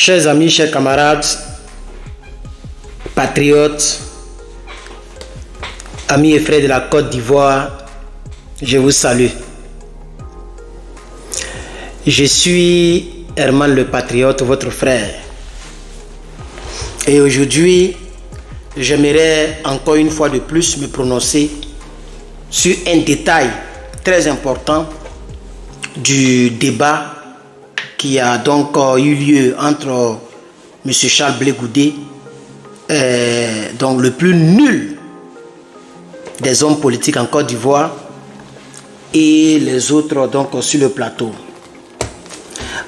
Chers amis, chers camarades, patriotes, amis et frères de la Côte d'Ivoire, je vous salue. Je suis Herman le Patriote, votre frère. Et aujourd'hui, j'aimerais encore une fois de plus me prononcer sur un détail très important du débat qui a donc eu lieu entre M. Charles Blé Goudé, donc le plus nul des hommes politiques en Côte d'Ivoire, et les autres donc sur le plateau.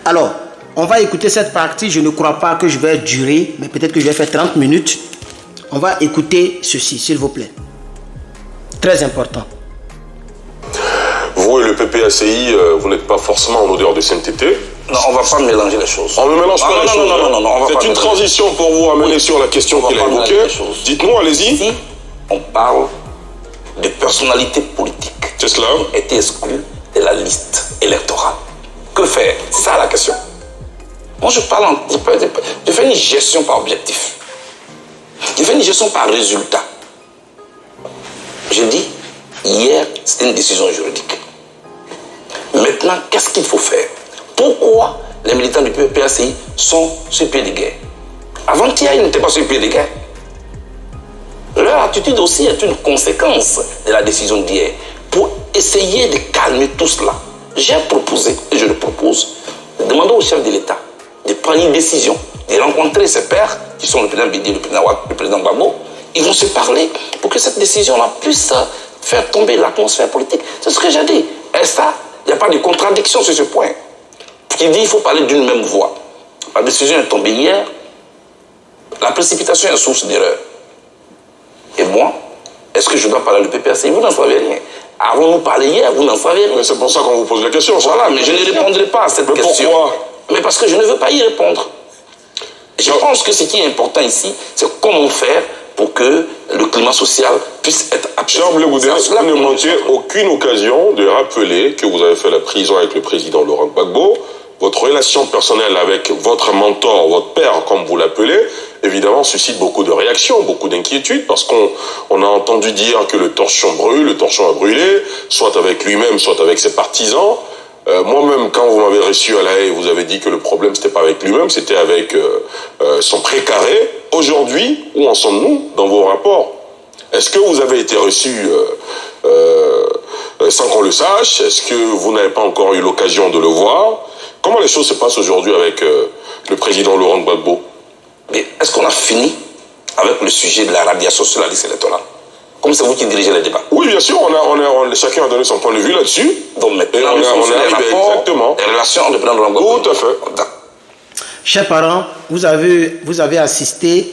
Alors, on va écouter cette partie. Je ne crois pas que je vais durer, mais peut-être que je vais faire 30 minutes. On va écouter ceci, s'il vous plaît. Très important. Vous et le PPACI, vous n'êtes pas forcément en odeur de sainteté. Non, on ne va pas mélanger les choses. On ne mélange pas les choses. Non, c'est une transition pour vous amener sur la question qu'il a évoquée. Dites-nous, allez-y. Ici, on parle de personnalités politiques. C'est cela. Qui ont été exclues de la liste électorale. Que faire? C'est ça la question. Moi, je fais une gestion par objectif. Je fais une gestion par résultat. Je dis, hier, c'était une décision juridique. Maintenant, qu'est-ce qu'il faut faire? Pourquoi les militants du PPACI sont sur pied de guerre? Avant-hier, ils n'étaient pas sur pied de guerre. Leur attitude aussi est une conséquence de la décision d'hier. Pour essayer de calmer tout cela, j'ai proposé, et je le propose, de demander au chef de l'État de prendre une décision, de rencontrer ses pairs, qui sont le président Bédié, le président Ouad, le président Gbagbo. Ils vont se parler pour que cette décision-là puisse faire tomber l'atmosphère politique. C'est ce que j'ai dit. Et ça, il n'y a pas de contradiction sur ce point. Qui dit qu'il faut parler d'une même voix. La décision est tombée hier. La précipitation est source d'erreur. Et moi, est-ce que je dois parler du PPACI? Vous n'en savez rien. Avant nous parler hier, vous n'en savez rien. Mais c'est pour ça qu'on vous pose la question. Voilà, mais je ne répondrai pas à cette question. Pourquoi? Mais parce que je ne veux pas y répondre. Je pense que ce qui est important ici, c'est comment faire pour que le climat social puisse être apaisé. Charles Blé Goudé, vous ne manquez aucune occasion de rappeler que vous avez fait la prison avec le président Laurent Gbagbo. Votre relation personnelle avec votre mentor, votre père, comme vous l'appelez, évidemment suscite beaucoup de réactions, beaucoup d'inquiétudes, parce qu'on a entendu dire que le torchon brûle, le torchon a brûlé, soit avec lui-même, soit avec ses partisans. Moi-même, quand vous m'avez reçu à La Haye, vous avez dit que le problème, c'était pas avec lui-même, c'était avec son précaré. Aujourd'hui, où en sommes-nous dans vos rapports? Est-ce que vous avez été reçu sans qu'on le sache? Est-ce que vous n'avez pas encore eu l'occasion de le voir? Comment les choses se passent aujourd'hui avec le président Laurent Gbagbo? Mais est-ce qu'on a fini avec le sujet de la radiation sur la liste électorale? Comme c'est vous qui dirigez les débats. Oui, bien sûr, chacun a donné son point de vue là-dessus. Donc maintenant, on est arrivé exactement. Les relations entre le président Laurent Gbagbo. Tout à fait. Chers parents, vous avez assisté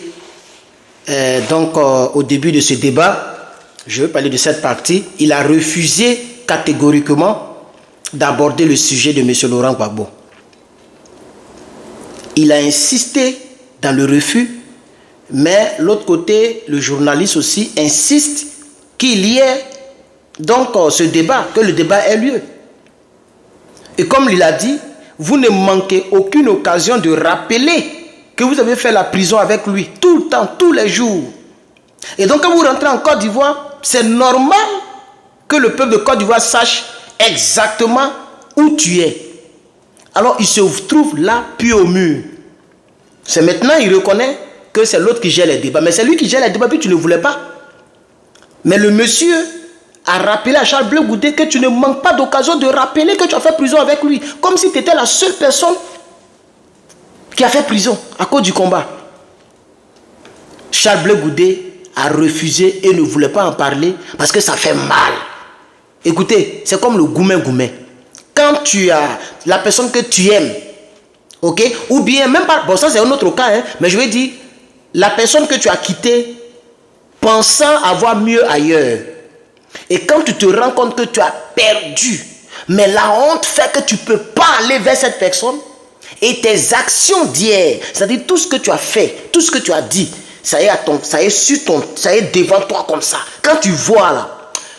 au début de ce débat. Je veux parler de cette partie. Il a refusé catégoriquement d'aborder le sujet de M. Laurent Gbagbo. Il a insisté dans le refus, mais l'autre côté, le journaliste aussi insiste qu'il y ait donc ce débat, que le débat ait lieu. Et comme il a dit, vous ne manquez aucune occasion de rappeler que vous avez fait la prison avec lui, tout le temps, tous les jours. Et donc quand vous rentrez en Côte d'Ivoire, c'est normal que le peuple de Côte d'Ivoire sache exactement où tu es. Alors il se trouve là, puis au mur. C'est maintenant, il reconnaît que c'est l'autre qui gère les débats. Mais c'est lui qui gère les débats, puis tu ne voulais pas. Mais le monsieur a rappelé à Charles Blé Goudé que tu ne manques pas d'occasion de rappeler que tu as fait prison avec lui. Comme si tu étais la seule personne qui a fait prison à cause du combat. Charles Blé Goudé a refusé et ne voulait pas en parler parce que ça fait mal. Écoutez, c'est comme le goumé-goumé. Quand tu as la personne que tu aimes, ok, ou bien même pas, bon ça c'est un autre cas, hein, mais je vais dire, la personne que tu as quittée pensant avoir mieux ailleurs. Et quand tu te rends compte que tu as perdu, mais la honte fait que tu ne peux pas aller vers cette personne, et tes actions d'hier, c'est-à-dire tout ce que tu as fait, tout ce que tu as dit, ça est devant toi comme ça. Quand tu vois là,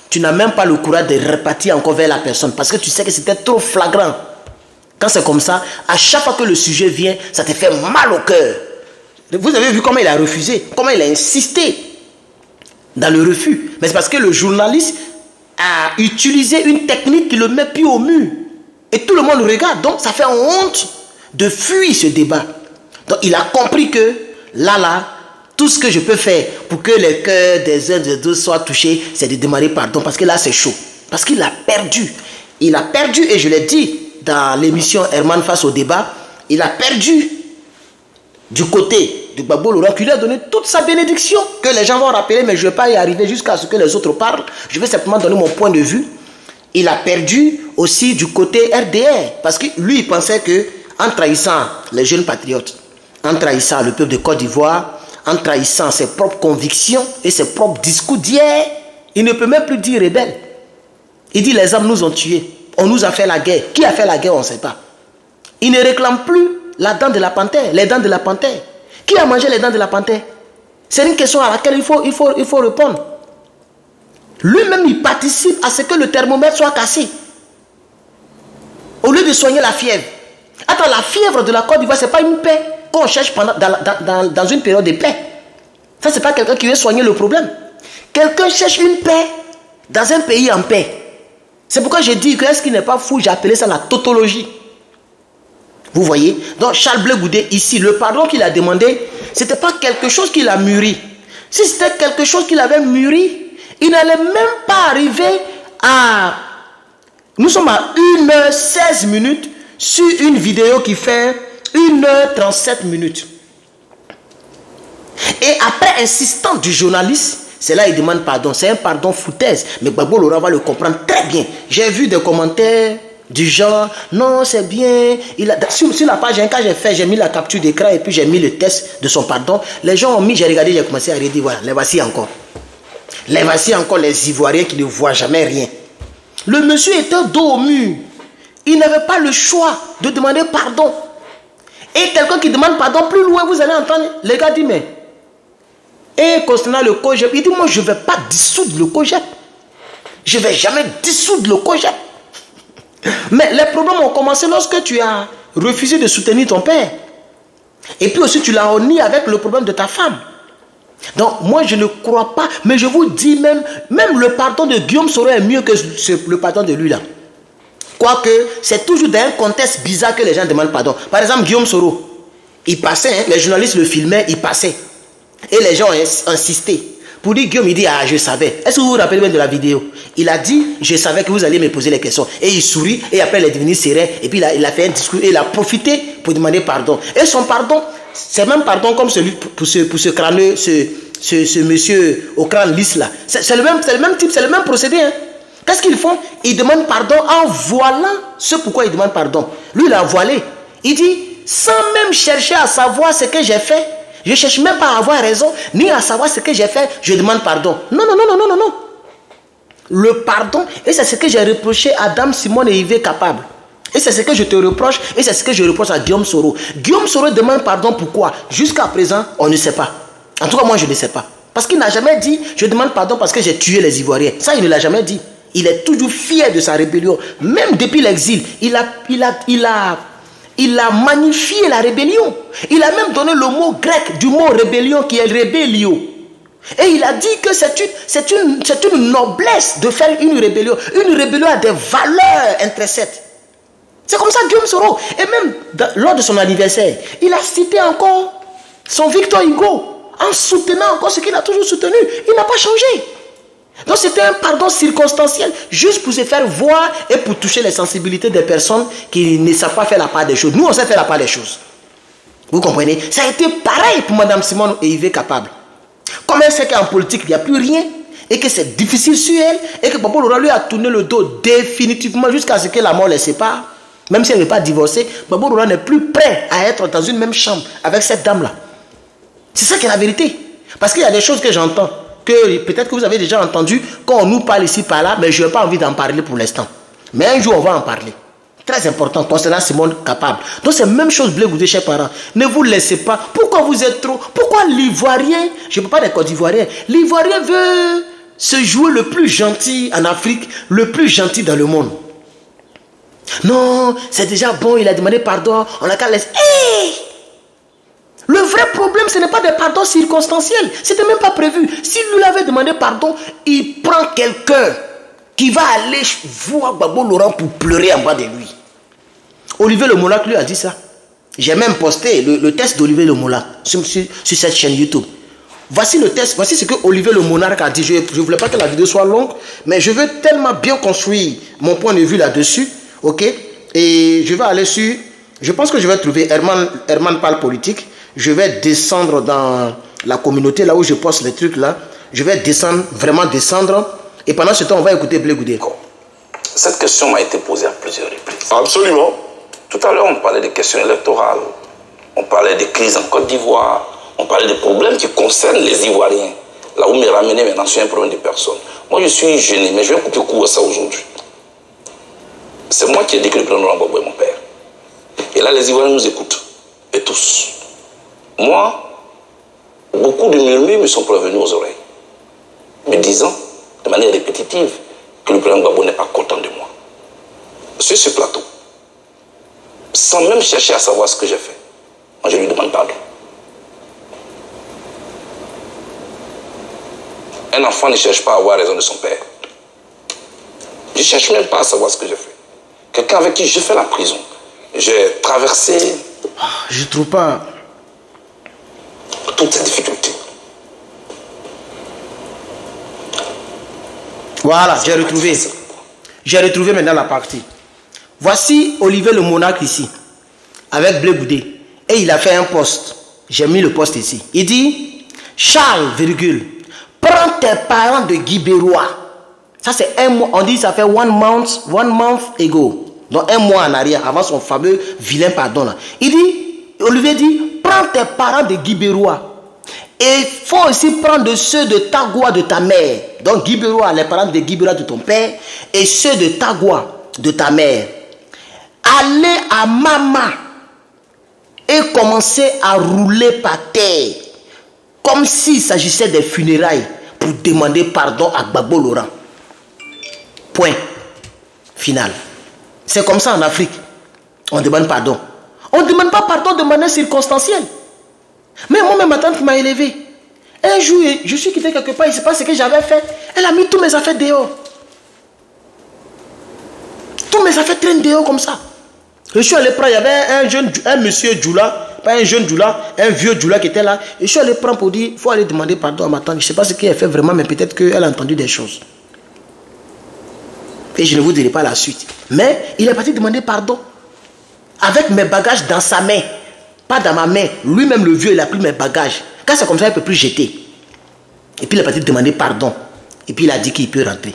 tu n'as même pas le courage de repartir encore vers la personne parce que tu sais que c'était trop flagrant. Quand c'est comme ça, à chaque fois que le sujet vient, ça te fait mal au cœur. Vous avez vu comment il a refusé, comment il a insisté dans le refus. Mais c'est parce que le journaliste a utilisé une technique qui le met plus au mur. Et tout le monde le regarde. Donc ça fait honte de fuir ce débat. Donc il a compris que là, tout ce que je peux faire pour que les cœurs des uns et des autres soient touchés, c'est de demander pardon. Parce que là, c'est chaud. Parce qu'il a perdu. Il a perdu, et je l'ai dit dans l'émission Herman face au débat, il a perdu du côté de Gbagbo Laurent, qui lui a donné toute sa bénédiction, que les gens vont rappeler, mais je ne vais pas y arriver jusqu'à ce que les autres parlent. Je vais simplement donner mon point de vue. Il a perdu aussi du côté RDR, parce que lui, il pensait que en trahissant les jeunes patriotes, en trahissant le peuple de Côte d'Ivoire, en trahissant ses propres convictions et ses propres discours d'hier, il ne peut même plus dire rebelle. Il dit les armes nous ont tués, on nous a fait la guerre. Qui a fait la guerre, on ne sait pas. Il ne réclame plus la dent de la panthère, les dents de la panthère. Qui a mangé les dents de la panthère? C'est une question à laquelle il faut répondre. Lui-même, il participe à ce que le thermomètre soit cassé. Au lieu de soigner la fièvre. Attends, la fièvre de la Côte d'Ivoire, ce n'est pas une paix qu'on cherche dans une période de paix. Ça, ce n'est pas quelqu'un qui veut soigner le problème. Quelqu'un cherche une paix dans un pays en paix. C'est pourquoi je dis que est-ce qu'il n'est pas fou, j'ai appelé ça la tautologie. Vous voyez? Donc Charles Blé Goudé, ici, le pardon qu'il a demandé, ce n'était pas quelque chose qu'il a mûri. Si c'était quelque chose qu'il avait mûri, il n'allait même pas arriver à... Nous sommes à 1h16 sur une vidéo qui fait 1h37. Et après insistance du journaliste, c'est là il demande pardon. C'est un pardon foutaise. Mais Gbagbo Laurent va le comprendre très bien. J'ai vu des commentaires du genre, non, c'est bien. Sur la page 1, quand j'ai mis la capture d'écran et puis j'ai mis le test de son pardon. Les gens ont mis, j'ai regardé, j'ai commencé à redire, voilà, les voici encore. Les voici encore les Ivoiriens qui ne voient jamais rien. Le monsieur était dos au mur. Il n'avait pas le choix de demander pardon. Et quelqu'un qui demande pardon, plus loin, vous allez entendre, les gars disent, mais... Et concernant le COJEP, il dit, moi, je ne vais pas dissoudre le COJEP. Je ne vais jamais dissoudre le COJEP. Mais les problèmes ont commencé lorsque tu as refusé de soutenir ton père. Et puis aussi, tu l'as honni avec le problème de ta femme. Donc, moi, je ne crois pas, mais je vous dis même le pardon de Guillaume Soro est mieux que le pardon de lui là. Quoique, c'est toujours dans un contexte bizarre que les gens demandent pardon. Par exemple, Guillaume Soro, il passait, hein, les journalistes le filmaient, il passait. Et les gens ont insisté. Pour dire, Guillaume, il dit, ah, je savais. Est-ce que vous vous rappelez bien de la vidéo? Il a dit, je savais que vous alliez me poser les questions. Et il sourit, et après il est devenu serein. Et puis il a fait un discours, et il a profité pour demander pardon. Et son pardon, c'est même pardon comme celui pour ce crâneux, ce monsieur au crâne lisse là. C'est le même type, c'est le même procédé. Hein. Qu'est-ce qu'ils font? Ils demandent pardon en voilant ce pourquoi ils demandent pardon. Lui, il a voilé. Il dit, sans même chercher à savoir ce que j'ai fait, je ne cherche même pas à avoir raison, ni à savoir ce que j'ai fait, je demande pardon. Non. Le pardon, et c'est ce que j'ai reproché à Dame Simone et Yves Capable. Et c'est ce que je te reproche, et c'est ce que je reproche à Guillaume Soro. Guillaume Soro demande pardon pourquoi? Jusqu'à présent, on ne sait pas. En tout cas, moi, je ne sais pas. Parce qu'il n'a jamais dit, je demande pardon parce que j'ai tué les Ivoiriens. Ça, il ne l'a jamais dit. Il est toujours fier de sa rébellion. Même depuis l'exil, il a magnifié la rébellion. Il a même donné le mot grec du mot rébellion qui est rébellio. Et il a dit que c'est une noblesse de faire une rébellion. Une rébellion a des valeurs intrinsèques. C'est comme ça Guillaume Soro. Et même lors de son anniversaire, il a cité encore son Victor Hugo en soutenant encore ce qu'il a toujours soutenu. Il n'a pas changé. Donc c'était un pardon circonstanciel juste pour se faire voir et pour toucher les sensibilités des personnes qui ne savent pas faire la part des choses. Nous, on sait faire la part des choses. Vous comprenez? Ça a été pareil pour Mme Simone et Yves Capable. Comme elle sait qu'en politique, il n'y a plus rien et que c'est difficile sur elle et que Gbagbo Laurent lui a tourné le dos définitivement jusqu'à ce que la mort les sépare, même si elle ne veut pas divorcer, Gbagbo Laurent n'est plus prêt à être dans une même chambre avec cette dame-là. C'est ça qui est la vérité. Parce qu'il y a des choses que j'entends, que peut-être que vous avez déjà entendu quand on nous parle ici par là, mais je n'ai pas envie d'en parler pour l'instant. Mais un jour, on va en parler. Très important, concernant Simone Capable. Donc c'est la même chose, Blé Goudé, chers parents. Ne vous laissez pas. Pourquoi vous êtes trop... Pourquoi l'Ivoirien, je ne parle pas des Côte d'Ivoiriens, l'Ivoirien veut se jouer le plus gentil en Afrique, le plus gentil dans le monde. Non, c'est déjà bon, il a demandé pardon, on n'a qu'à laisser. Hey! Le vrai problème, ce n'est pas des pardons circonstanciels. C'était même pas prévu. S'il lui avait demandé pardon, il prend quelqu'un qui va aller voir Gbagbo Laurent pour pleurer en bas de lui. Olivier Le Mola lui a dit ça. J'ai même posté le test d'Olivier Le Mola sur cette chaîne YouTube. Voici le test, voici ce que Olivier Le Monarque a dit. Je ne voulais pas que la vidéo soit longue, mais je veux tellement bien construire mon point de vue là-dessus. Ok? Et je vais aller sur... Je pense que je vais trouver Herman parle politique. Je vais descendre dans la communauté, là où je poste les trucs là. Je vais descendre, vraiment descendre. Et pendant ce temps, on va écouter Blé Goudé. Cette question m'a été posée à plusieurs reprises. Absolument. Tout à l'heure, on parlait des questions électorales. On parlait des crises en Côte d'Ivoire. On parlait des problèmes qui concernent les Ivoiriens. Là où me ramener maintenant sur un problème de personne. Moi, je suis gêné, mais je vais couper court à ça aujourd'hui. C'est moi qui ai dit que le président Laurent Gbagbo est mon père. Et là, les Ivoiriens nous écoutent. Et tous. Moi, beaucoup de murmures me sont parvenus aux oreilles, me disant, de manière répétitive, que le président Gbagbo n'est pas content de moi. Sur ce plateau, sans même chercher à savoir ce que j'ai fait, moi je lui demande pardon. Un enfant ne cherche pas à avoir raison de son père. Je ne cherche même pas à savoir ce que j'ai fait. Quelqu'un avec qui j'ai fait la prison. J'ai traversé... Je trouve pas... toutes ces difficultés. Voilà, j'ai retrouvé. J'ai retrouvé maintenant la partie. Voici Olivier Le Monarque ici, avec Blé Goudé. Et il a fait un post. J'ai mis le post ici. Il dit, Charles, virgule, prends tes parents de Guy Bérois. Ça c'est un mois, on dit ça fait one month ago. Donc un mois en arrière, avant son fameux vilain pardon là. Il dit, Olivier dit, prends tes parents de Guy Bérois. Et il faut aussi prendre ceux de Tagwa de ta mère. Donc Guy Bérois, les parents de Guy Bérois de ton père. Et ceux de Tagwa de ta mère. Allez à Mama et commencez à rouler par terre. Comme s'il s'agissait des funérailles pour demander pardon à Gbagbo Laurent. Point. Final. C'est comme ça en Afrique. On demande pardon. On ne demande pas pardon de manière circonstancielle. Mais moi, ma tante m'a élevé. Un jour, je suis quitté quelque part, il ne sait pas ce que j'avais fait. Elle a mis tous mes affaires dehors. Tous mes affaires traînent dehors comme ça. Je suis allé prendre, il y avait un monsieur Djoula, pas un jeune Djoula, un vieux Djoula qui était là. Je suis allé prendre pour dire, il faut aller demander pardon à ma tante. Je ne sais pas ce qu'elle fait vraiment, mais peut-être qu'elle a entendu des choses. Et je ne vous dirai pas la suite. Mais il est parti demander pardon. Avec mes bagages dans sa main. Pas dans ma main. Lui-même, le vieux, il a pris mes bagages. Quand c'est comme ça, il ne peut plus jeter. Et puis il est parti demander pardon. Et puis il a dit qu'il peut rentrer.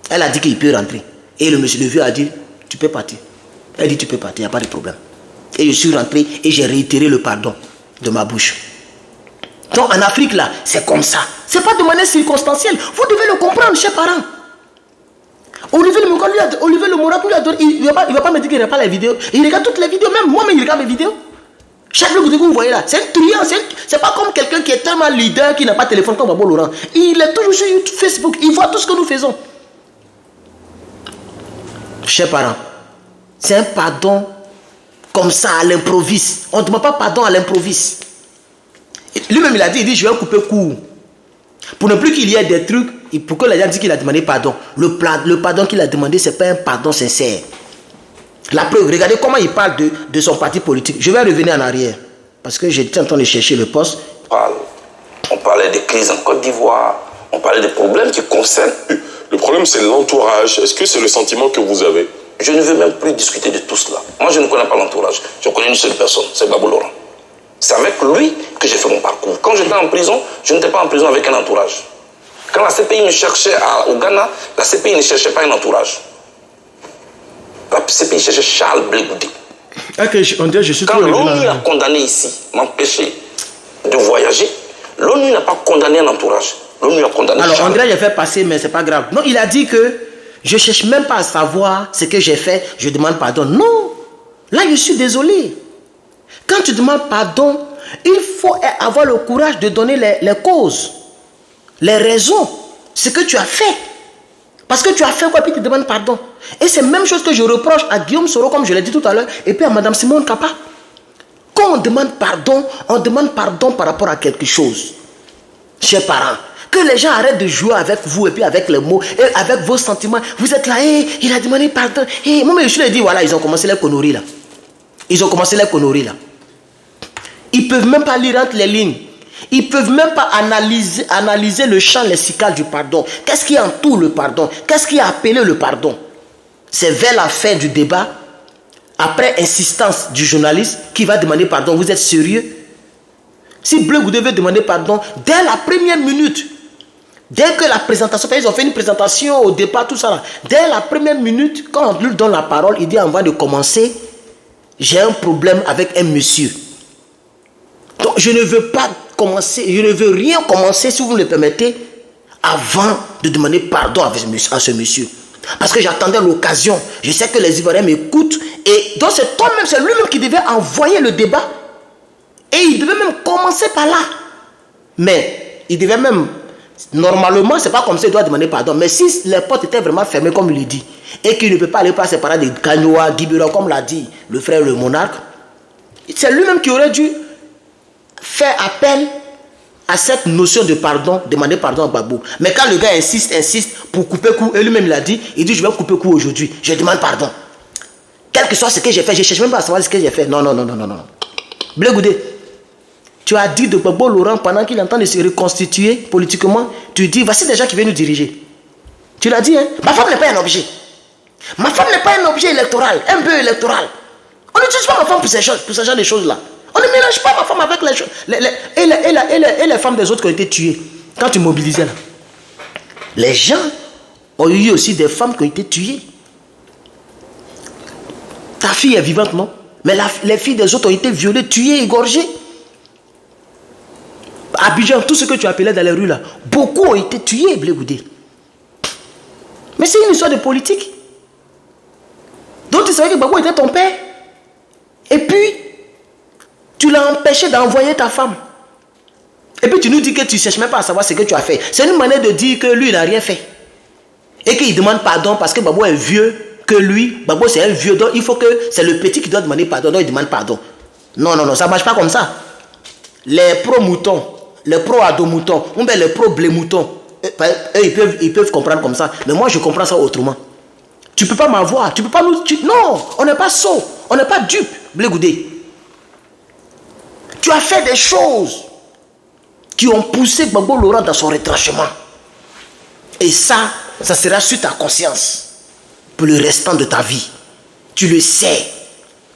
Elle a dit qu'il peut rentrer. Et le monsieur, le vieux, a dit, tu peux partir. Elle dit, tu peux partir, il n'y a pas de problème. Et je suis rentré et j'ai réitéré le pardon de ma bouche. Donc en Afrique, là, c'est comme ça. Ce n'est pas de manière circonstancielle. Vous devez le comprendre, chers parents. Olivier Le Monarque lui a donné, il ne va pas me dire qu'il n'y a pas les vidéos. Il regarde toutes les vidéos, même moi-même, il regarde mes vidéos. Chaque vidéo que vous voyez là, c'est un truand. C'est pas comme quelqu'un qui est tellement leader qui n'a pas de téléphone comme Gbagbo Laurent. Il est toujours sur YouTube, Facebook. Il voit tout ce que nous faisons. Chers parents, c'est un pardon comme ça à l'improviste. On ne demande pas pardon à l'improviste. Lui-même, il dit, je vais couper court. Pour ne plus qu'il y ait des trucs, pour que les gens disent qu'il a demandé pardon. Le pardon qu'il a demandé, ce n'est pas un pardon sincère. La preuve, regardez comment il parle de son parti politique. Je vais revenir en arrière. Parce que j'étais en train de chercher le poste. On parlait des crises en Côte d'Ivoire. On parlait des problèmes qui concernent... Le problème, c'est l'entourage. Est-ce que c'est le sentiment que vous avez? Je ne veux même plus discuter de tout cela. Moi, je ne connais pas l'entourage. Je connais une seule personne, c'est Gbagbo Laurent. C'est avec lui que j'ai fait mon parcours. Quand j'étais en prison, je n'étais pas en prison avec un entourage. Quand la CPI me cherchait au Ghana, la CPI ne cherchait pas un entourage. La CPI cherchait Charles Blé Goudé. Quand l'ONU a condamné ici, m'empêcher de voyager, l'ONU n'a pas condamné un entourage. L'ONU a condamné Alors, Charles. André, il a fait passer, mais c'est pas grave. Non, il a dit que je ne cherche même pas à savoir ce que j'ai fait, je demande pardon. Non, là, je suis désolé. Quand tu demandes pardon, il faut avoir le courage de donner les causes, les raisons, ce que tu as fait. Parce que tu as fait quoi, puis tu demandes pardon. Et c'est la même chose que je reproche à Guillaume Soro, comme je l'ai dit tout à l'heure, et puis à Mme Simone Kappa. Quand on demande pardon par rapport à quelque chose. Chers parents, que les gens arrêtent de jouer avec vous et puis avec les mots et avec vos sentiments. Vous êtes là, il a demandé pardon. Moi, je lui ai dit, voilà, ils ont commencé les conneries là. Ils ont commencé les conneries là. Ils ne peuvent même pas lire entre les lignes. Ils ne peuvent même pas analyser le champ lexical du pardon. Qu'est-ce qui entoure le pardon? Qu'est-ce qui a appelé le pardon? C'est vers la fin du débat, après insistance du journaliste qui va demander pardon. Vous êtes sérieux? Si Bleu, vous devez demander pardon dès la première minute. Dès que la présentation, ils ont fait une présentation au départ, tout ça là. Dès la première minute, quand on lui donne la parole, il dit avant de commencer, j'ai un problème avec un monsieur. Donc je ne veux pas commencer, je ne veux rien commencer, si vous me le permettez, avant de demander pardon à ce monsieur. Parce que j'attendais l'occasion. Je sais que les Ivoiriens m'écoutent. Et donc c'est toi-même, c'est lui-même qui devait envoyer le débat. Et il devait même commencer par là. Mais il devait même, normalement, c'est pas comme ça, il doit demander pardon. Mais si les portes étaient vraiment fermées, comme il le dit, et qu'il ne peut pas aller par ses parades de Gagnoa, Guibera, comme l'a dit le frère le monarque, c'est lui-même qui aurait dû faire appel à cette notion de pardon, demander pardon à Gbagbo. Mais quand le gars insiste pour couper court, et lui-même il a dit, il dit je vais couper court aujourd'hui, je demande pardon. Quel que soit ce que j'ai fait, je ne cherche même pas à savoir ce que j'ai fait. Non. Bleu Goudé, tu as dit de Gbagbo Laurent pendant qu'il est en train de se reconstituer politiquement, tu dis voici des gens qui viennent nous diriger. Tu l'as dit, hein? Ma femme n'est pas un objet. Ma femme n'est pas un objet électoral, un peu électoral. On n'utilise pas ma femme pour ce genre de choses-là. On ne mélange pas ma femme avec les choses. Et les femmes des autres qui ont été tuées. Quand tu mobilisais là. Les gens ont eu aussi des femmes qui ont été tuées. Ta fille est vivante, non? Mais les filles des autres ont été violées, tuées, égorgées. À Abidjan, tout ce que tu appelais dans les rues là, beaucoup ont été tués, Blé Goudé. Mais c'est une histoire de politique. Donc tu savais que Gbagbo était ton père. Et puis, tu l'as empêché d'envoyer ta femme. Et puis tu nous dis que tu ne cherches même pas à savoir ce que tu as fait. C'est une manière de dire que lui, il n'a rien fait. Et qu'il demande pardon parce que Gbagbo est vieux que lui. Gbagbo, c'est un vieux. Donc il faut que c'est le petit qui doit demander pardon. Donc il demande pardon. Non, ça ne marche pas comme ça. Les pro-moutons, les pro-ado-moutons, ou bien les pro-blé-moutons, ils peuvent comprendre comme ça. Mais moi, je comprends ça autrement. Tu ne peux pas m'avoir. Tu ne peux pas nous... Non, on n'est pas sot. On n'est pas dupe, Blé Goudé. Tu as fait des choses qui ont poussé Gbagbo Laurent dans son retranchement. Et ça sera sur ta conscience pour le restant de ta vie. Tu le sais.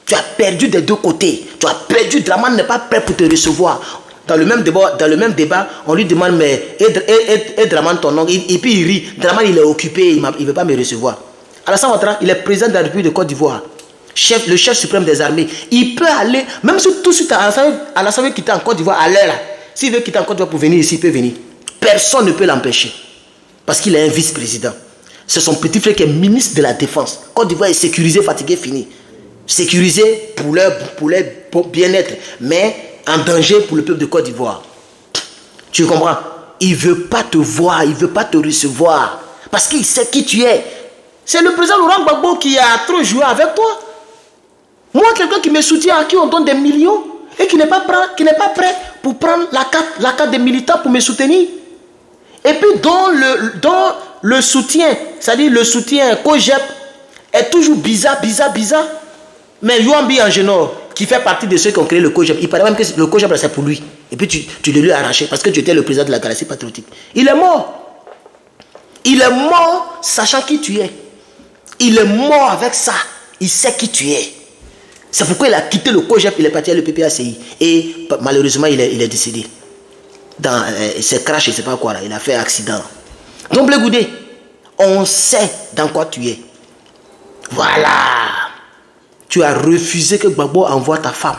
Tu as perdu des deux côtés. Tu as perdu. Draman n'est pas prêt pour te recevoir. Dans le même débat, on lui demande, mais et Draman ton nom. Et puis il rit. Draman, il est occupé, il ne veut pas me recevoir. Alassane Ouattara, il est président de la République de Côte d'Ivoire. Le chef suprême des armées. Il peut aller, même si tout de suite Alassane veut quitter en Côte d'Ivoire à l'heure là. S'il veut quitter en Côte d'Ivoire pour venir ici, il peut venir. Personne ne peut l'empêcher. Parce qu'il est un vice-président. C'est son petit frère qui est ministre de la Défense. Côte d'Ivoire est sécurisé, fatigué, fini. Sécurisé pour leur bien-être, mais en danger pour le peuple de Côte d'Ivoire. Tu comprends? Il ne veut pas te voir, il ne veut pas te recevoir. Parce qu'il sait qui tu es. C'est le président Laurent Gbagbo qui a trop joué avec toi. Moi, quelqu'un qui me soutient, à qui on donne des millions, et qui n'est pas prêt pour prendre la carte des militants pour me soutenir. Et puis, dans le soutien, c'est-à-dire le soutien COJEP, est toujours bizarre. Mais Youambi Angenor, qui fait partie de ceux qui ont créé le COJEP, il paraît même que le COJEP, c'est pour lui. Et puis, tu le lui as arraché parce que tu étais le président de la Galaxie Patriotique. Il est mort. Il est mort sachant qui tu es. Il est mort avec ça. Il sait qui tu es. C'est pourquoi il a quitté le COJEP, il est parti à l'EPPACI. Et malheureusement, il est décédé. Dans ses crash, je ne sais pas quoi, là. Il a fait un accident. Donc, Blé Goudé, on sait dans quoi tu es. Voilà. Tu as refusé que Gbagbo envoie ta femme.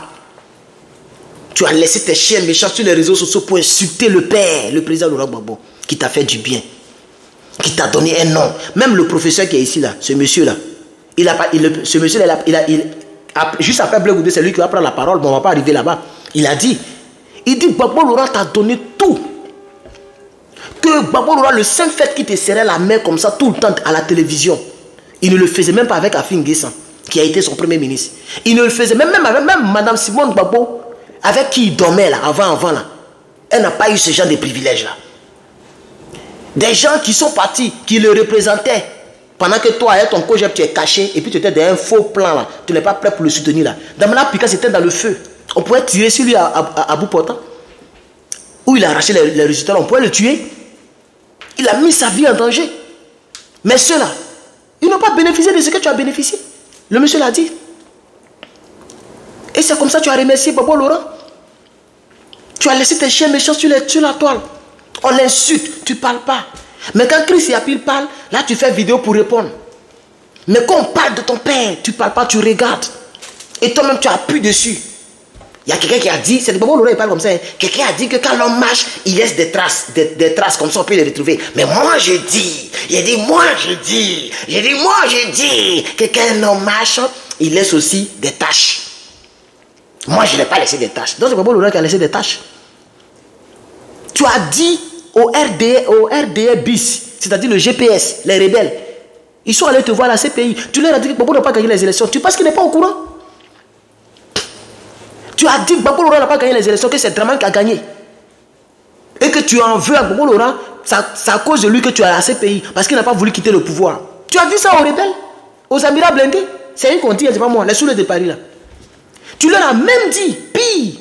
Tu as laissé tes chiens méchants sur les réseaux sociaux pour insulter le père, le président Laurent Gbagbo, qui t'a fait du bien, qui t'a donné un nom. Même le professeur qui est ici, là, ce monsieur-là, juste après Blé Goudé, c'est lui qui va prendre la parole, mais on ne va pas arriver là-bas. Il dit, Gbagbo Laurent t'a donné tout. que Gbagbo Laurent, le seul fait qu'il te serrait la main comme ça tout le temps à la télévision, il ne le faisait même pas avec Afin Guessan, qui a été son premier ministre. Il ne le faisait même avec Madame Simone Gbagbo, avec qui il dormait là, avant là. Elle n'a pas eu ce genre de privilèges là. Des gens qui sont partis, qui le représentaient, pendant que toi, avec ton cogep, tu es caché, et puis tu étais dans un faux plan là, tu n'es pas prêt pour le soutenir là. Damana Pika, c'était dans le feu. On pouvait tirer sur lui à bout portant. Où il a arraché les résultats, on pouvait le tuer. Il a mis sa vie en danger. Mais ceux-là, ils n'ont pas bénéficié de ce que tu as bénéficié. Le monsieur l'a dit. Et c'est comme ça que tu as remercié Gbagbo Laurent. Tu as laissé tes chiens méchants sur la toile. On l'insulte, tu ne parles pas. Mais quand Chris Yapil parle, là tu fais vidéo pour répondre. Mais quand on parle de ton père, tu ne parles pas, tu regardes. Et toi-même tu appuies dessus. Il y a quelqu'un qui a dit, c'est Gbagbo Laurent, il parle comme ça. Hein. Quelqu'un a dit que quand l'homme marche, il laisse des traces, comme ça on peut les retrouver. Mais moi je dis, moi je dis, que quand l'homme marche, il laisse aussi des taches. Moi je n'ai pas laissé des taches. Donc c'est Gbagbo Laurent qui a laissé des taches. Tu as dit au RDA bis, c'est-à-dire le GPS, les rebelles, ils sont allés te voir à la CPI. Tu leur as dit que Gbagbo n'a pas gagné les élections. Tu penses qu'il n'est pas au courant? Tu as dit que Gbagbo Laurent n'a pas gagné les élections, que c'est Draman qui a gagné. Et que tu en veux à Gbagbo Laurent, c'est à cause de lui que tu es à la CPI, parce qu'il n'a pas voulu quitter le pouvoir. Tu as dit ça aux rebelles, aux Amirats blindés. C'est eux qui ont dit, c'est pas moi, les soulets de Paris là. Tu leur as même dit, pire,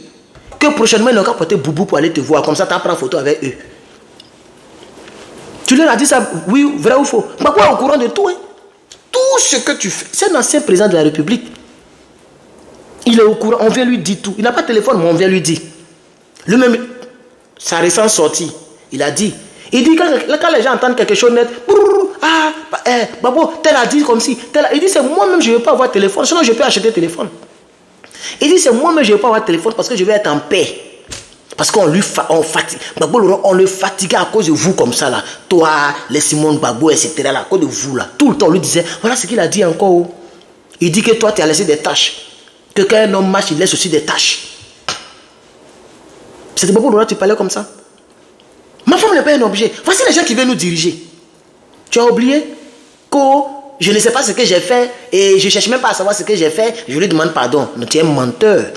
que prochainement ils n'ont qu'à porter Boubou pour aller te voir, comme ça tu prends photo avec eux. Tu leur as dit ça, oui, vrai ou faux? Gbagbo est au courant de tout. Hein? Tout ce que tu fais, c'est un ancien président de la République. Il est au courant, on vient lui dire tout. Il n'a pas de téléphone, mais on vient lui dire. Lui-même, sa récente sortie, il a dit. Il dit, quand les gens entendent quelque chose net, Gbagbo, tel a dit comme si. Il dit, c'est moi-même, je ne veux pas avoir de téléphone, sinon je peux acheter un téléphone. Il dit, c'est moi-même, je ne veux pas avoir de téléphone parce que je vais être en paix. Parce qu'on fatigue. Gbagbo Laurent, on le fatigue à cause de vous comme ça là. Toi, les Simone Gbagbo, etc. Là, à cause de vous là. Tout le temps, on lui disait, voilà ce qu'il a dit encore. Il dit que toi, tu as laissé des tâches. Que quand un homme marche, il laisse aussi des tâches. C'était Gbagbo Laurent, tu parlais comme ça. Ma femme n'est pas un objet. Voici les gens qui viennent nous diriger. Tu as oublié que je ne sais pas ce que j'ai fait et je ne cherche même pas à savoir ce que j'ai fait. Je lui demande pardon. Mais tu es un menteur.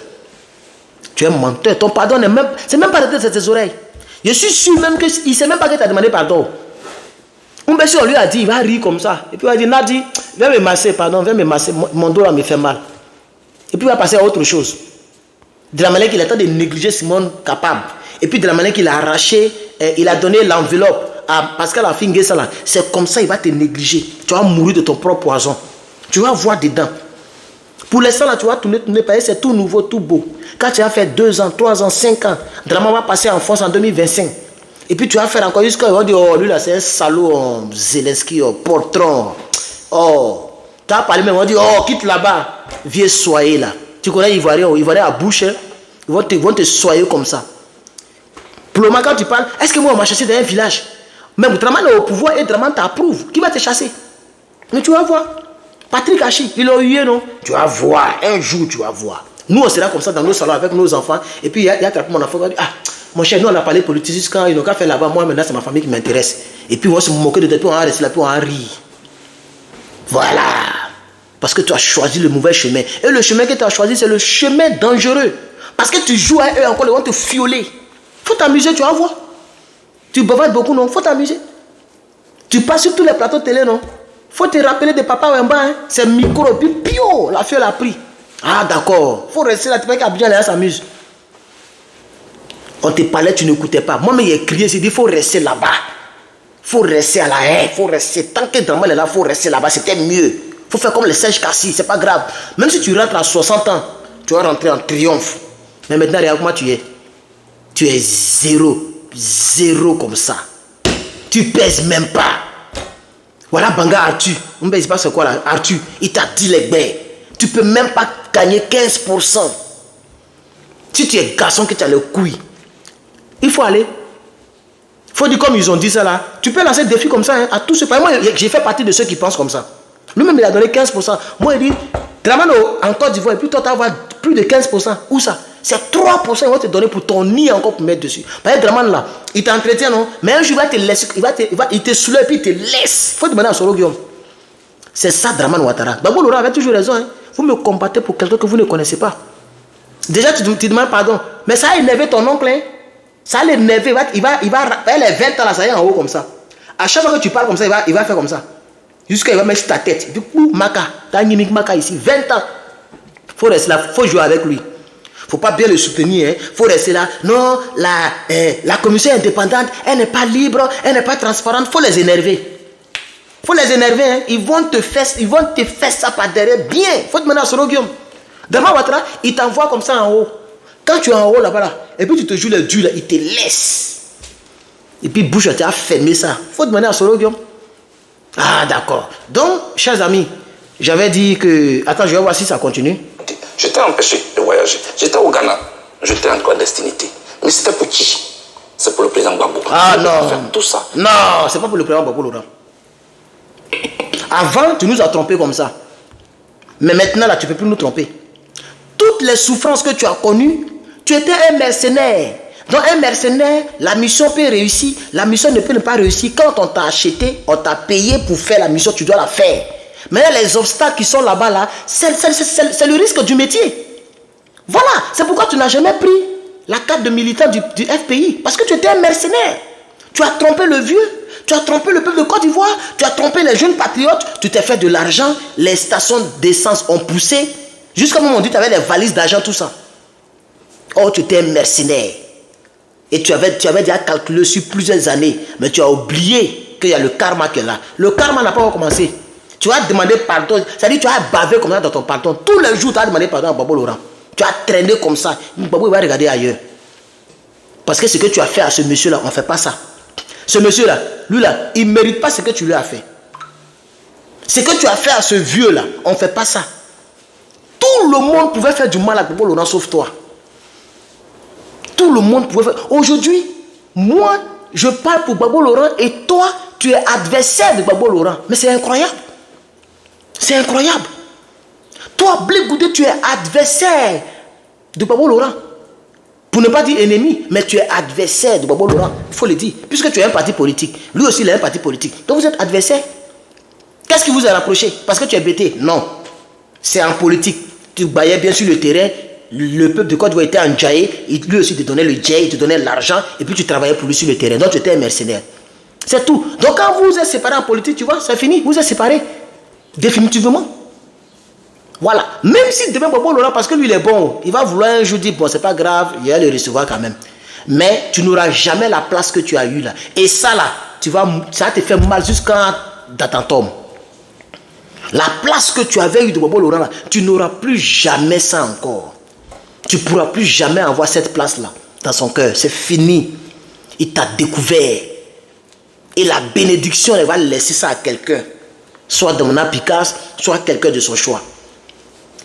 Tu es un menteur. Ton pardon n'est même, c'est même pas de tes oreilles. Je suis sûr même qu'il ne sait même pas que tu as demandé pardon. On lui a dit, il va rire comme ça. Et puis il va dire, Nadi, viens me masser, pardon, viens me masser. Mon dos là me fait mal. Et puis il va passer à autre chose. De la manière qu'il a tenté de négliger Simone Capable. Et puis de la manière qu'il a arraché, il a donné l'enveloppe à Pascal Afin Guessan. C'est comme ça il va te négliger. Tu vas mourir de ton propre poison. Tu vas voir dedans. Pour l'instant là, tu vas tourner, c'est tout nouveau, tout beau. Quand tu as fait 2 ans, 3 ans, 5 ans, Draman va passer en France en 2025. Et puis tu vas faire encore jusqu'à... On va dire, oh lui là c'est un salaud, Zelensky, Portron. Oh, tu as parlé même, on va dire, oh quitte là-bas, viens soyer là. Tu connais Ivoirien à bouche, hein? Ils vont te soyer comme ça. Pour le moment quand tu parles, est-ce que moi on m'a chassé dans un village? Même Draman est au pouvoir et Draman t'approuve. Qui va te chasser? Mais tu vas voir. Patrick Hachi, il a eu, non? Tu vas voir, un jour tu vas voir. Nous on sera comme ça dans nos salons avec nos enfants. Et puis il y a mon enfant qui dit, ah, mon cher, nous on a parlé politique jusqu'à ils n'ont qu'à faire là-bas. Moi maintenant c'est ma famille qui m'intéresse. Et puis on va se moquer de toi, puis on va rester là, puis on va rire. Voilà. Parce que tu as choisi le mauvais chemin. Et le chemin que tu as choisi, c'est le chemin dangereux. Parce que tu joues à eux encore, ils vont te fioler. Faut t'amuser, tu vas voir. Tu bavardes beaucoup, non? Faut t'amuser. Tu passes sur tous les plateaux de télé, non? Faut te rappeler de Papa Wemba, hein? C'est micro, puis pio, la fiole a pris. Ah d'accord, faut rester là, tu vois qu'Abidjan les gens s'amusent. On te parlait, tu n'écoutais pas. Moi-même, j'ai crié, j'ai dit, il faut rester là-bas. Il faut rester à la haie, il faut rester. Tant que Draman est là, il faut rester là-bas, c'était mieux. Il faut faire comme les Serge Kassi, c'est pas grave. Même si tu rentres à 60 ans, tu vas rentrer en triomphe. Mais maintenant, regarde comment tu es. Tu es zéro comme ça. Tu pèses même pas. Voilà Banga Arthur. On ne sait pas c'est quoi là. Arthur, il t'a dit les bains. Tu peux même pas gagner 15%. Si tu es garçon que tu as le couille, il faut aller. Il faut dire comme ils ont dit ça là. Tu peux lancer des défis comme ça hein, à tous ceux. Moi, j'ai fait partie de ceux qui pensent comme ça. Lui-même, il a donné 15%. Moi, il dit, Draman en Côte d'Ivoire, et puis toi, tu vas avoir plus de 15%. Où ça? C'est 3% qu'ils vont te donner pour ton nid encore pour mettre dessus. Parce que Draman là, il t'entretient, non? Mais un jour, il va te laisser, il te soulève et puis il te laisse. Il faut demander à Soro Guillaume. C'est ça, Draman Ouattara. Gbagbo Laurent avait toujours raison. Hein. Vous me combattez pour quelqu'un que vous ne connaissez pas. Déjà, tu demandes pardon. Mais ça a énervé ton oncle. Hein. Ça a l'énervé. Il va les 20 ans là, ça y est en haut comme ça. À chaque fois que tu parles comme ça, il va faire comme ça. Jusqu'à il va mettre sur ta tête. Du coup, Maka, t'as Nimik Maka ici, 20 ans. Il faut rester là, il faut jouer avec lui. Il ne faut pas bien le soutenir. Il faut rester là. Non, la commission est indépendante, elle n'est pas libre, elle n'est pas transparente. Il faut les énerver. Il faut les énerver. Hein. Ils vont te faire ça par derrière bien. Il faut te mener à Soro Guillaume. Demain, Ouattara, il t'envoie comme ça en haut. Quand tu es en haut là-bas, là, et puis tu te joues le dur, là, il te laisse. Et puis bouche, tu as fermé ça. Il faut te mener à Soro Guillaume. Ah, d'accord. Donc, chers amis, j'avais dit que... Attends, je vais voir si ça continue. J'étais empêché de voyager. J'étais au Ghana. J'étais en clandestinité. Mais c'était pour qui? C'est pour le président Gbagbo. Ah non. Faire tout ça. Non, c'est pas pour le président Gbagbo Laurent. Avant, tu nous as trompés comme ça. Mais maintenant, là, tu ne peux plus nous tromper. Toutes les souffrances que tu as connues, tu étais un mercenaire. Donc un mercenaire, la mission peut réussir, la mission ne peut pas réussir. Quand on t'a acheté, on t'a payé pour faire la mission, tu dois la faire. Mais là, les obstacles qui sont là-bas, là, c'est le risque du métier. Voilà, c'est pourquoi tu n'as jamais pris la carte de militant du FPI. Parce que tu étais un mercenaire. Tu as trompé le vieux, tu as trompé le peuple de Côte d'Ivoire, tu as trompé les jeunes patriotes, tu t'es fait de l'argent, les stations d'essence ont poussé. Jusqu'à un moment donné, tu avais les valises d'argent, tout ça. Oh, tu étais un mercenaire. Et tu avais déjà calculé sur plusieurs années. Mais tu as oublié qu'il y a le karma qui est là. Le karma n'a pas encore commencé. Tu as demandé pardon. C'est-à-dire tu as bavé comme ça dans ton pardon. Tous les jours, tu as demandé pardon à Gbagbo Laurent. Tu as traîné comme ça. Gbagbo, il va regarder ailleurs. Parce que ce que tu as fait à ce monsieur-là, on ne fait pas ça. Ce monsieur-là, lui là, il ne mérite pas ce que tu lui as fait. Ce que tu as fait à ce vieux-là, on ne fait pas ça. Tout le monde pouvait faire du mal à Gbagbo Laurent sauf toi. Tout le monde pouvait faire. Aujourd'hui, moi, je parle pour Gbagbo Laurent et toi, tu es adversaire de Gbagbo Laurent. Mais c'est incroyable. C'est incroyable. Toi, Blé Goudé, tu es adversaire de Gbagbo Laurent. Pour ne pas dire ennemi, mais tu es adversaire de Gbagbo Laurent. Il faut le dire. Puisque tu es un parti politique. Lui aussi, il est un parti politique. Donc vous êtes adversaire. Qu'est-ce qui vous a rapproché? Parce que tu es bêté? Non. C'est en politique. Tu baillais bien sur le terrain. Le peuple de Côte d'Ivoire était en Djaï, lui aussi te donnait le Djaï, il te donnait l'argent, et puis tu travaillais pour lui sur le terrain. Donc tu étais un mercenaire. C'est tout. Donc quand vous êtes séparés en politique, tu vois, c'est fini. Vous êtes séparés. Définitivement. Voilà. Même si demain Gbagbo Laurent, parce que lui il est bon, il va vouloir un jour dire, bon, c'est pas grave, il va le recevoir quand même. Mais tu n'auras jamais la place que tu as eue là. Et ça là, ça te fait mal jusqu'à dans ton tombe. La place que tu avais eue de Gbagbo Laurent là, tu n'auras plus jamais ça encore. Tu ne pourras plus jamais avoir cette place-là dans son cœur. C'est fini. Il t'a découvert. Et la bénédiction, elle va laisser ça à quelqu'un. Soit Domina Picasse, soit quelqu'un de son choix.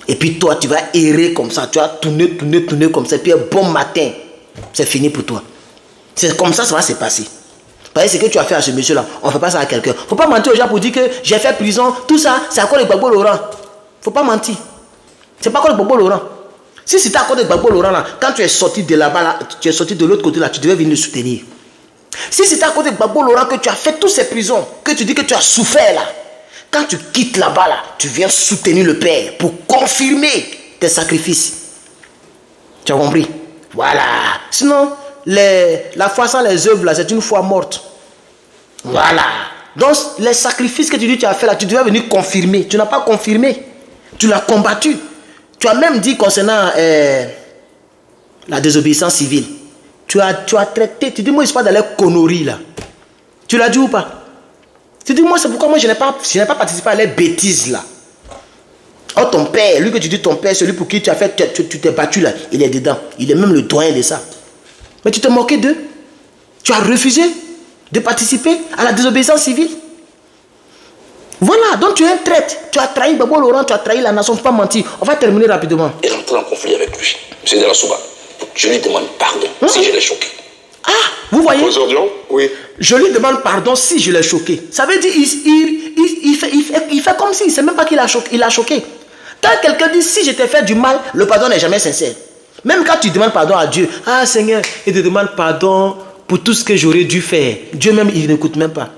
Et puis toi, tu vas errer comme ça. Tu vas tourner comme ça. Et puis un bon matin, c'est fini pour toi. C'est comme ça va se passer. Parce que ce que tu as fait à ce monsieur-là, on ne fait pas ça à quelqu'un. Il ne faut pas mentir aux gens pour dire que j'ai fait prison. Tout ça, c'est à cause de Gbagbo Laurent. Il ne faut pas mentir. C'est pas à cause de Gbagbo Laurent. Si c'était à cause de Gbagbo Laurent, là, quand tu es sorti de là-bas, là, tu es sorti de l'autre côté, là, tu devais venir le soutenir. Si c'était à cause de Gbagbo Laurent que tu as fait toutes ces prisons, que tu dis que tu as souffert là, quand tu quittes là-bas, là, tu viens soutenir le Père pour confirmer tes sacrifices. Tu as compris? Voilà. Sinon, la foi sans les œuvres, là, c'est une foi morte. Voilà. Donc, les sacrifices que tu dis que tu as fait là, tu devais venir confirmer. Tu n'as pas confirmé. Tu l'as combattu. Tu as même dit concernant la désobéissance civile. Tu as traité, tu dis moi je ne suis pas dans les conneries là. Tu l'as dit ou pas? Tu dis moi c'est pourquoi moi je n'ai pas participé à les bêtises là. Oh ton père, lui que tu dis ton père, celui pour qui tu as fait, tu t'es battu là, il est dedans. Il est même le doyen de ça. Mais tu t'es moqué d'eux. Tu as refusé de participer à la désobéissance civile. Voilà, donc tu es un traître. Tu as trahi Gbagbo Laurent, tu as trahi la nation, il ne faut pas mentir. On va terminer rapidement. Et rentrer en conflit avec lui. M. Delassouba, je lui demande pardon si je l'ai choqué. Ah, vous voyez? Oui. Je lui demande pardon si je l'ai choqué. Ça veut dire il fait comme s'il ne sait même pas qu'il a choqué. Quand quelqu'un dit si je t'ai fait du mal, le pardon n'est jamais sincère. Même quand tu demandes pardon à Dieu, ah Seigneur, il te demande pardon pour tout ce que j'aurais dû faire. Dieu même, il n'écoute même pas.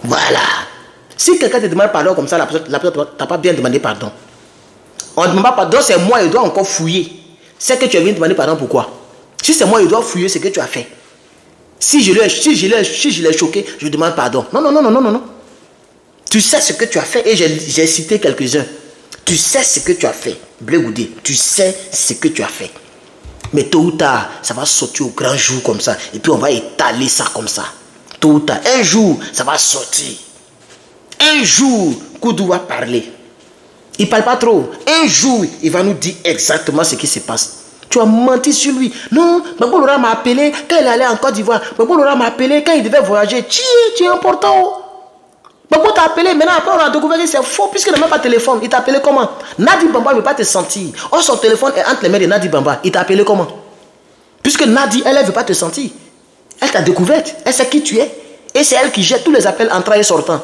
Voilà. Si quelqu'un te demande pardon comme ça, la personne t'a pas bien demandé pardon. On ne demande pas pardon, c'est moi, il doit encore fouiller. C'est que tu as venu demander pardon, pourquoi? Si c'est moi, il doit fouiller ce que tu as fait. Si je l'ai choqué, je demande pardon. Non, non, non, non, non, non. Tu sais ce que tu as fait et j'ai cité quelques-uns. Tu sais ce que tu as fait. Blé Goudé, tu sais ce que tu as fait. Mais tôt ou tard, ça va sortir au grand jour comme ça. Et puis on va étaler ça comme ça. Tôt ou tard, un jour, ça va sortir. Un jour, Koudou va parler. Il ne parle pas trop. Un jour, il va nous dire exactement ce qui se passe. Tu as menti sur lui. Non, Gbagbo Laurent m'a appelé quand il allait en Côte d'Ivoire. Gbagbo Laurent m'a appelé quand il devait voyager. Tu es important. Gbagbo t'a appelé. Maintenant, après, on a découvert que c'est faux puisqu'il n'a même pas de téléphone. Il t'a appelé comment? Nadi Bamba ne veut pas te sentir. Or, son téléphone est entre les mains de Nadi Bamba. Il t'a appelé comment? Puisque Nadi, elle ne veut pas te sentir. Elle t'a découverte. Elle sait qui tu es. Et c'est elle qui jette tous les appels entrants et sortants.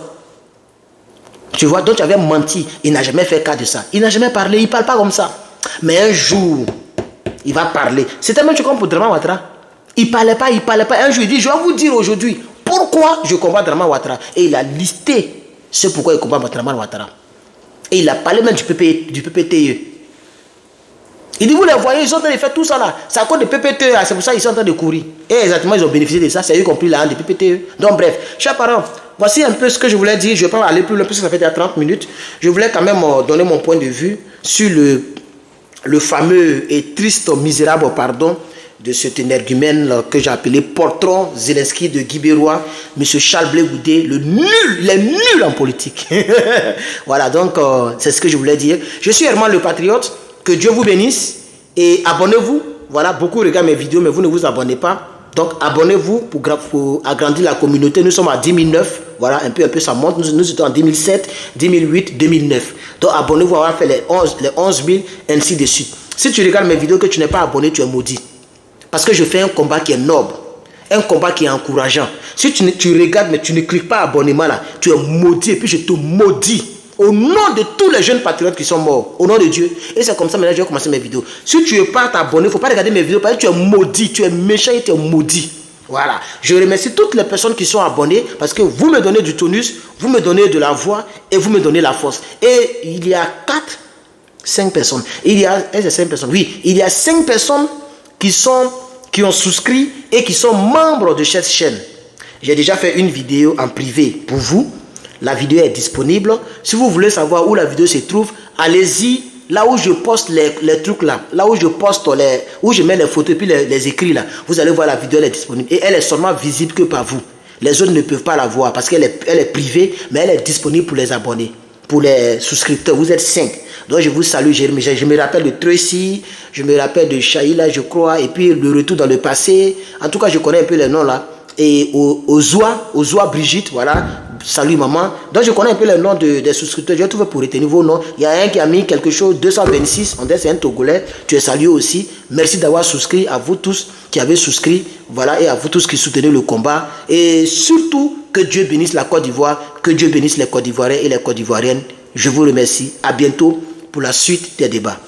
Tu vois, donc tu avais menti. Il n'a jamais fait cas de ça. Il n'a jamais parlé. Il ne parle pas comme ça. Mais un jour, il va parler. C'était même comme pour Draman Ouattara. Il ne parlait pas, il ne parlait pas. Un jour, il dit, je vais vous dire aujourd'hui pourquoi je combats Draman Ouattara. Et il a listé ce pourquoi il combat Draman Ouattara. Et il a parlé même du PPTE. Il dit, vous les voyez, ils sont en train de faire tout ça là. C'est à cause de PPTE, c'est pour ça qu'ils sont en train de courir. Et exactement, ils ont bénéficié de ça. C'est eux qui ont pris la hand de PPTE. Donc bref, chers parents, voici un peu ce que je voulais dire. Je ne vais pas aller plus loin parce que ça fait déjà 30 minutes. Je voulais quand même donner mon point de vue sur le fameux et triste, misérable, pardon, de cet énergumène que j'ai appelé Portron Zelensky de Guy Bérois, M. Charles Blé Goudé, le nul, les nuls en politique. Voilà, donc c'est ce que je voulais dire. Je suis Herman le Patriote. Que Dieu vous bénisse et abonnez-vous. Voilà, beaucoup regardent mes vidéos, mais vous ne vous abonnez pas. Donc abonnez-vous pour agrandir la communauté. Nous sommes à 10 009. Voilà, un peu ça monte. Nous étions en 2007, 2008, 2009. Donc abonnez-vous, on va faire les 11 000, ainsi de suite. Si tu regardes mes vidéos que tu n'es pas abonné, tu es maudit. Parce que je fais un combat qui est noble. Un combat qui est encourageant. Si tu regardes, mais tu ne cliques pas abonnement là, tu es maudit et puis je te maudis. Au nom de tous les jeunes patriotes qui sont morts, au nom de Dieu. Et c'est comme ça maintenant je vais commencer mes vidéos. Si tu n'es pas abonné, il ne faut pas regarder mes vidéos parce que tu es maudit, tu es méchant et tu es maudit. Voilà. Je remercie toutes les personnes qui sont abonnées parce que vous me donnez du tonus, vous me donnez de la voix et vous me donnez la force. Et il y a 5 personnes. Il y a 5 personnes. Oui, il y a 5 personnes qui ont souscrit et qui sont membres de cette chaîne. J'ai déjà fait une vidéo en privé pour vous. La vidéo est disponible. Si vous voulez savoir où la vidéo se trouve, allez-y là où je poste les trucs là. Là où je poste où je mets les photos et puis les écrits là. Vous allez voir la vidéo, elle est disponible. Et elle est seulement visible que par vous. Les autres ne peuvent pas la voir parce qu'elle est privée, mais elle est disponible pour les abonnés. Pour les souscripteurs, vous êtes 5. Donc je vous salue, je me rappelle de Tracy, je me rappelle de Shaila, je crois, et puis le retour dans le passé. En tout cas, je connais un peu les noms là. Et Ozoa Brigitte, voilà, salut maman. Donc je connais un peu les noms des souscripteurs, je vais trouver pour retenir vos noms. Il y a un qui a mis quelque chose, 226, on dit c'est un Togolais, tu es salué aussi. Merci d'avoir souscrit, à vous tous qui avez souscrit, voilà, et à vous tous qui soutenez le combat. Et surtout, que Dieu bénisse la Côte d'Ivoire, que Dieu bénisse les Côte d'Ivoiriens et les Côte d'Ivoiriennes. Je vous remercie, à bientôt pour la suite des débats.